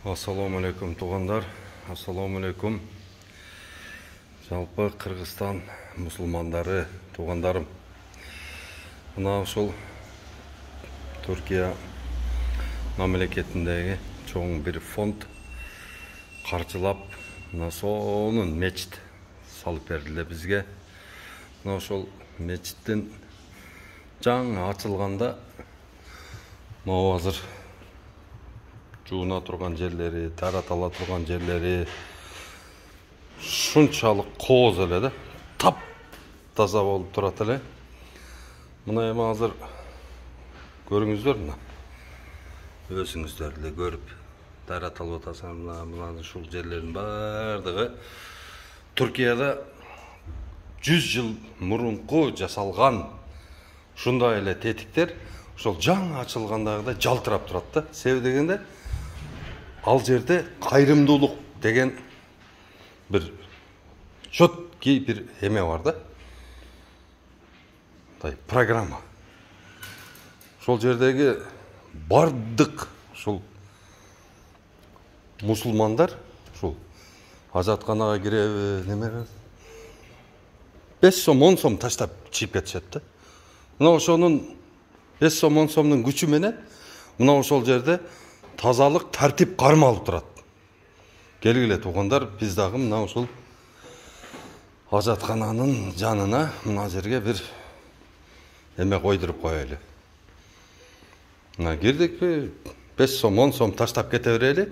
Ассаламу алейкум туғандар, ассаламу алейкум. Жалпы Қырғызстан мұсылмандары туғандарым. Мына ошол Түркия мамлекетіндегі чоң бір фонд қаржылап, мына сонун мечит салып бердиле бизге. Мына ошол мечиттин жаңы ачылганда мына азыр жууна турган жерлери, таратала турган жерлери шунчалык кооз эле да, тап таза болуп турат эле. Мына эми азыр көрүңүздөр, мына өзүңүздөр эле көрүп тараталып атасың. Мына ушул жерлердин баардыгы Түркияда 100 жыл мурунку жасалган ушундай эле тетиктер ошол жаңы ачылгандагыдай жалтырап турат да. Себеби дегенде ал жерде кайрымдуулук деген bir четкий bir эме бар да. Программа. Ошол жердеги бардык ушул мусулмандар ушул ажатканага киреби, неме 5 сом 10 сом таштап чыйып кетишет да. Мына ошонун 5 сом 10 сомдун күчү менен мына ошол жерде тазалык, тартип кармалып турат. Келгиле тугандар, биз дагы мына ушул ажаткананын жанына мына жерге бир эме койдуруп коелу. Мына кирдикпи, 5 сом 10 сом таштап кете берели.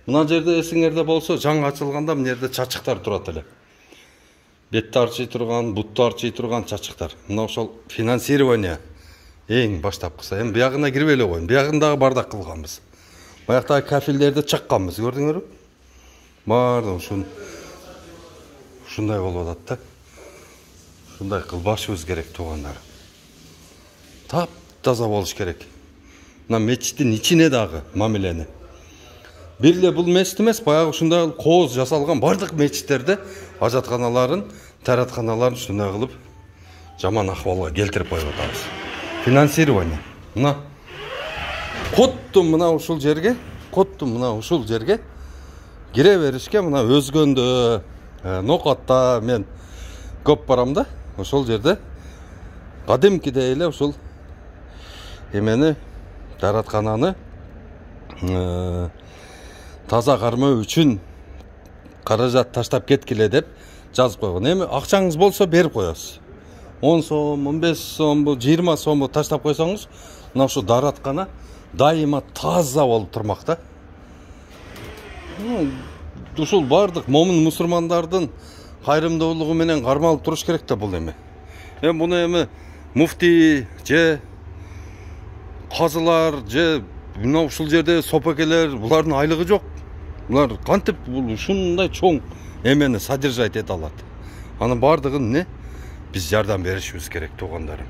Мына жерде эсиңерде болсо, жаңы ачылганда мына жерде чачыктар турат эле. Бетти арчый турган, бутту арчый турган чачыктар. Мына ошол финансирование эң баштапкысы. Эми биягына кирип эле койгон. Биягындагы бардак кылганбыз. Баяктагы кафелдерди чакканбыз, көрдүңөрбү? Бардык ушундай болуп атат да. Ушундай кылбашыбыз керек тугандар. Тап таза болуш керек. Мына мечиттин ичине дагы мамилени. Бир эле бул мечит эмес, баягы ушундай кооз жасалган бардык мечиттерде ажатканаларын, таратканаларын ушундай кылып жаман акыбалга келтирип коюп атабыз. Финансирование. Мына котту мына ушул жерге кире беришке мына өзгөндө, Нокатта мен көп барам да. Ошол жерде кадимкидей эле ушул эмени тараткананы таза кармоо үчүн каражат таштап кеткиле деп жазып койгон. Эми акчаңыз болсо берип коесуз. 10 сом, 15 сом, 20 сом таштап койсоңуз, мына ушул тараткана дайыма таза болуп турмак да. Ушул бардык момун мусулмандардын кайрымдуулугу менен кармалып туруш керек да бул эми. Эми муну эми муфти же казылар же мына ушул жерде сопакелер, булардын айлыгы жок. Булар кантип бул ушундай чоң эмени содержать эте алат? Анын бардыгын биз жардам беришибиз керек тугандарым.